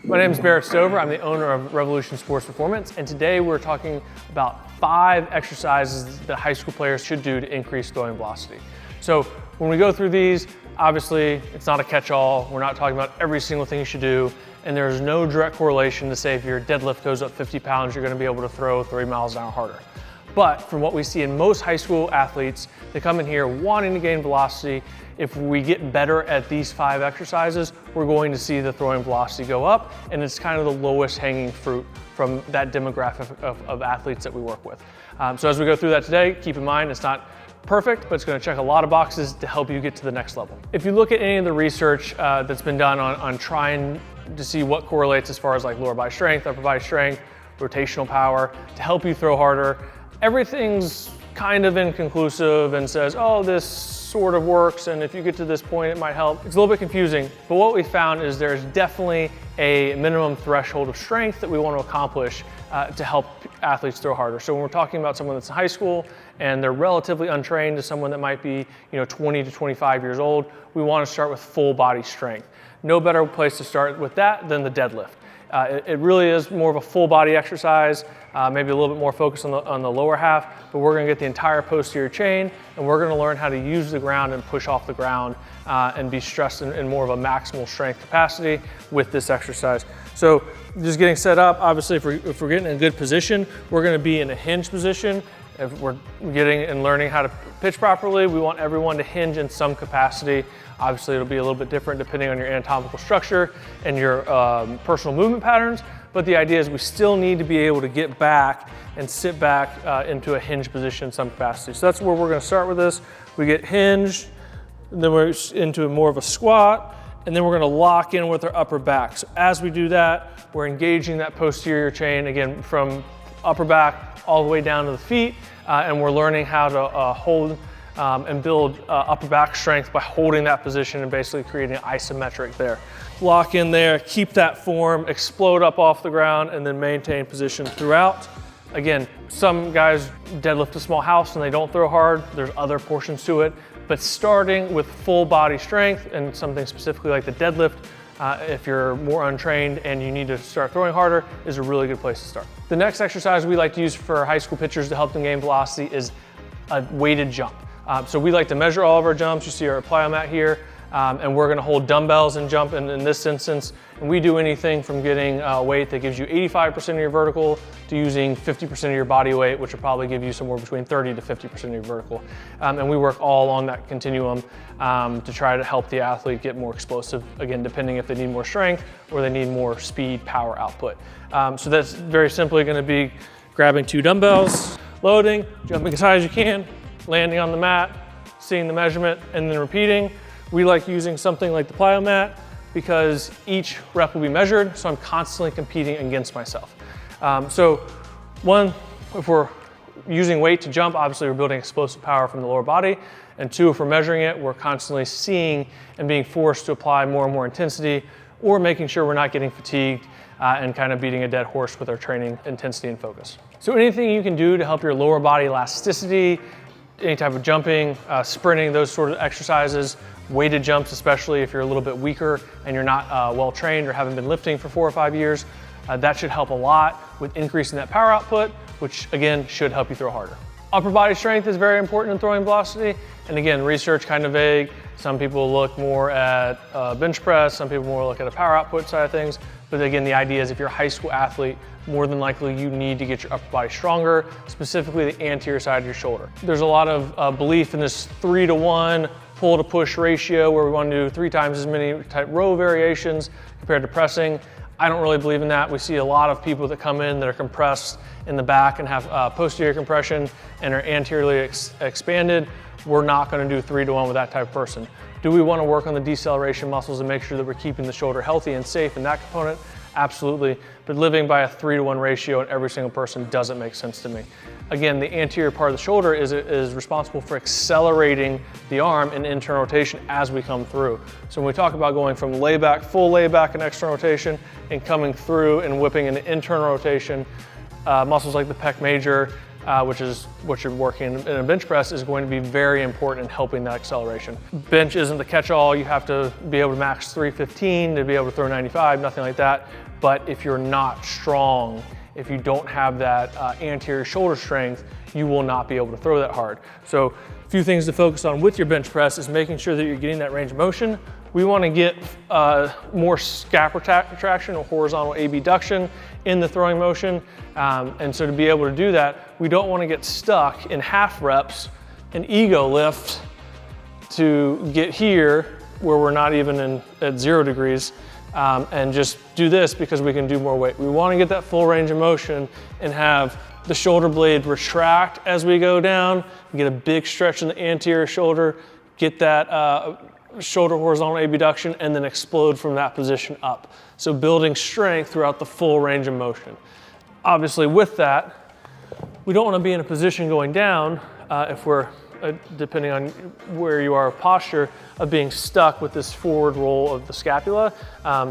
My name is Barrett Stover. I'm the owner of Revolution Sports Performance, and today we're talking about 5 exercises that high school players should do to increase throwing velocity. So when we go through these, obviously it's not a catch-all. We're not talking about every single thing you should do, and there's no direct correlation to say if your deadlift goes up 50 pounds, you're gonna be able to throw 3 miles an hour harder. But from what we see in most high school athletes, they come in here wanting to gain velocity. If we get better at these 5 exercises, we're going to see the throwing velocity go up, and it's kind of the lowest hanging fruit from that demographic of athletes that we work with. So as we go through that today, keep in mind it's not perfect, but it's going to check a lot of boxes to help you get to the next level. If you look at any of the research that's been done on trying to see what correlates as far as like lower body strength, upper body strength, rotational power, to help you throw harder, everything's kind of inconclusive and says, oh, this sort of works, and if you get to this point, it might help. It's a little bit confusing, but what we found is there's definitely a minimum threshold of strength that we want to accomplish to help athletes throw harder. So when we're talking about someone that's in high school and they're relatively untrained to someone that might be 20 to 25 years old, we want to start with full body strength. No better place to start with that than the deadlift. It really is more of a full body exercise, maybe a little bit more focused on the lower half, but we're gonna get the entire posterior chain, and we're gonna learn how to use the ground and push off the ground and be stressed in more of a maximal strength capacity with this exercise. So just getting set up, obviously if we're getting in a good position, we're gonna be in a hinge position. If we're getting and learning how to pitch properly, we want everyone to hinge in some capacity. Obviously, it'll be a little bit different depending on your anatomical structure and your personal movement patterns, but the idea is we still need to be able to get back and sit back into a hinge position in some capacity. So that's where we're gonna start with this. We get hinged, and then we're into more of a squat, and then we're gonna lock in with our upper back. So as we do that, we're engaging that posterior chain, again, from upper back all the way down to the feet, and we're learning how to hold and build upper back strength by holding that position and basically creating isometric there. Lock in there, keep that form, explode up off the ground, and then maintain position throughout. Again, some guys deadlift a small house and they don't throw hard. There's other portions to it, but starting with full body strength and something specifically like the deadlift, if you're more untrained and you need to start throwing harder, is a really good place to start. The next exercise we like to use for high school pitchers to help them gain velocity is a weighted jump. So we like to measure all of our jumps. You see our plyomat here, and we're gonna hold dumbbells and jump in this instance. And we do anything from getting a weight that gives you 85% of your vertical to using 50% of your body weight, which will probably give you somewhere between 30 to 50% of your vertical. And we work all along that continuum to try to help the athlete get more explosive, again, depending if they need more strength or they need more speed, power output. So that's very simply gonna be grabbing 2 dumbbells, loading, jumping as high as you can, landing on the mat, seeing the measurement, and then repeating. We like using something like the plyomat because each rep will be measured, so I'm constantly competing against myself. So one, if we're using weight to jump, obviously we're building explosive power from the lower body, and 2, if we're measuring it, we're constantly seeing and being forced to apply more and more intensity, or making sure we're not getting fatigued and kind of beating a dead horse with our training intensity and focus. So anything you can do to help your lower body elasticity, any type of jumping, sprinting, those sort of exercises, weighted jumps, especially if you're a little bit weaker and you're not well trained or haven't been lifting for 4 or 5 years, that should help a lot with increasing that power output, which again should help you throw harder. Upper body strength is very important in throwing velocity, and again, research kind of vague. Some people look more at bench press, some people more look at a power output side of things, but again, the idea is if you're a high school athlete, more than likely you need to get your upper body stronger, specifically the anterior side of your shoulder. There's a lot of belief in this 3-to-1 pull to push ratio where we want to do 3 times as many type row variations compared to pressing. I don't really believe in that. We see a lot of people that come in that are compressed in the back and have posterior compression and are anteriorly expanded. We're not going to do 3-to-1 with that type of person. Do we want to work on the deceleration muscles and make sure that we're keeping the shoulder healthy and safe in that component? Absolutely, but living by a 3-to-1 ratio in every single person doesn't make sense to me. Again, the anterior part of the shoulder is responsible for accelerating the arm in internal rotation as we come through. So when we talk about going from layback, full layback and external rotation, and coming through and whipping into internal rotation, muscles like the pec major which is what you're working in a bench press, is going to be very important in helping that acceleration. Bench isn't the catch-all. You have to be able to max 315 to be able to throw 95, nothing like that. But if you're not strong, if you don't have that anterior shoulder strength, you will not be able to throw that hard. So a few things to focus on with your bench press is making sure that you're getting that range of motion. We want to get more scap retraction or horizontal abduction in the throwing motion. And so to be able to do that, we don't want to get stuck in half reps and ego lift to get here where we're not even at 0 degrees and just do this because we can do more weight. We want to get that full range of motion and have the shoulder blade retract as we go down, get a big stretch in the anterior shoulder, get that shoulder horizontal abduction, and then explode from that position up. So building strength throughout the full range of motion. Obviously with that, we don't want to be in a position going down if we're, depending on where you are posture, of being stuck with this forward roll of the scapula.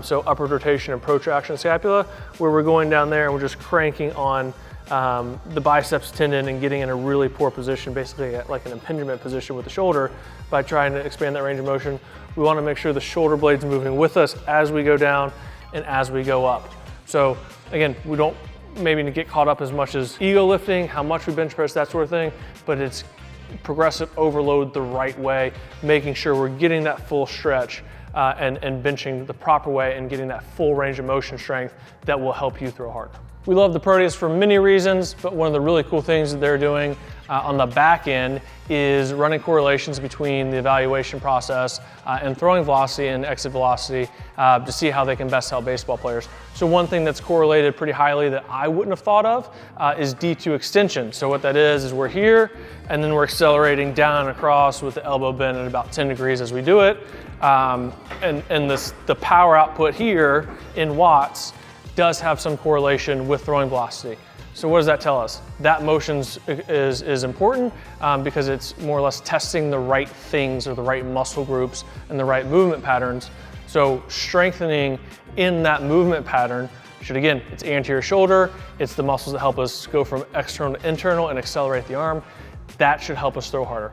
So upward rotation and protraction scapula, where we're going down there and we're just cranking on the biceps tendon and getting in a really poor position, basically like an impingement position with the shoulder by trying to expand that range of motion. We want to make sure the shoulder blade's moving with us as we go down and as we go up. So again, we don't maybe get caught up as much as ego lifting, how much we bench press, that sort of thing, but it's progressive overload the right way, making sure we're getting that full stretch and benching the proper way and getting that full range of motion strength that will help you throw hard. We love the Proteus for many reasons, but one of the really cool things that they're doing on the back end is running correlations between the evaluation process and throwing velocity and exit velocity to see how they can best help baseball players. So one thing that's correlated pretty highly that I wouldn't have thought of is D2 extension. So what that is we're here and then we're accelerating down and across with the elbow bent at about 10 degrees as we do it. And the power output here in watts does have some correlation with throwing velocity. So what does that tell us? That motion is important because it's more or less testing the right things or the right muscle groups and the right movement patterns. So strengthening in that movement pattern should, again, it's anterior shoulder, it's the muscles that help us go from external to internal and accelerate the arm. That should help us throw harder.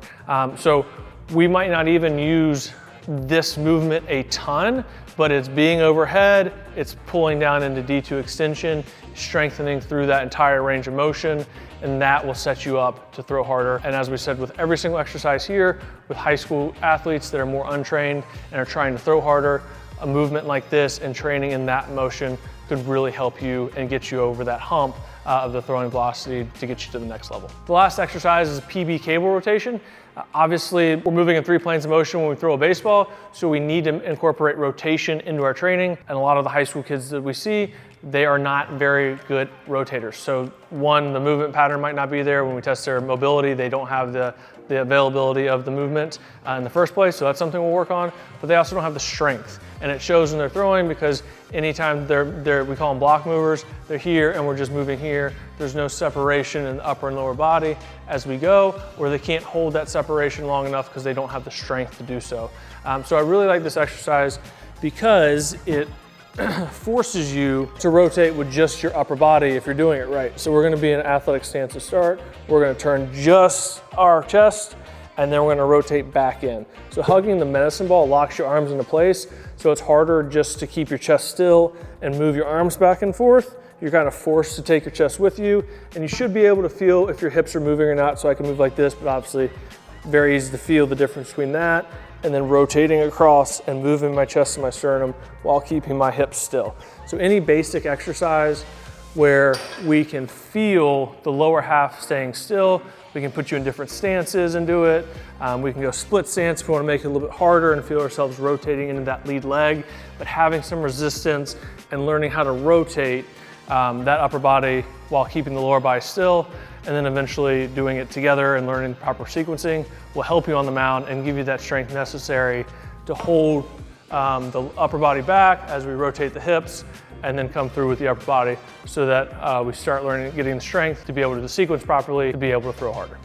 So we might not even use this movement a ton, but it's being overhead, it's pulling down into D2 extension, strengthening through that entire range of motion, and that will set you up to throw harder. And as we said, with every single exercise here, with high school athletes that are more untrained and are trying to throw harder, a movement like this and training in that motion could really help you and get you over that hump of the throwing velocity to get you to the next level. The last exercise is PB cable rotation. Obviously, we're moving in 3 planes of motion when we throw a baseball, so we need to incorporate rotation into our training. And a lot of the high school kids that we see, they are not very good rotators. So one, the movement pattern might not be there. When we test their mobility, they don't have the availability of the movement in the first place, so that's something we'll work on. But they also don't have the strength, and it shows in their throwing because anytime we call them block movers, they're here and we're just moving here. There's no separation in the upper and lower body as we go, or they can't hold that separation long enough because they don't have the strength to do so. So I really like this exercise because it forces you to rotate with just your upper body if you're doing it right. So we're gonna be in an athletic stance to start. We're gonna turn just our chest, and then we're gonna rotate back in. So hugging the medicine ball locks your arms into place, so it's harder just to keep your chest still and move your arms back and forth. You're kind of forced to take your chest with you, and you should be able to feel if your hips are moving or not. So I can move like this, but obviously very easy to feel the difference between that and then rotating across and moving my chest and my sternum while keeping my hips still. So any basic exercise where we can feel the lower half staying still, we can put you in different stances and do it. We can go split stance if we want to make it a little bit harder and feel ourselves rotating into that lead leg, but having some resistance and learning how to rotate that upper body while keeping the lower body still, and then eventually doing it together and learning proper sequencing will help you on the mound and give you that strength necessary to hold the upper body back as we rotate the hips and then come through with the upper body so that we start learning, getting the strength to be able to sequence properly, to be able to throw harder.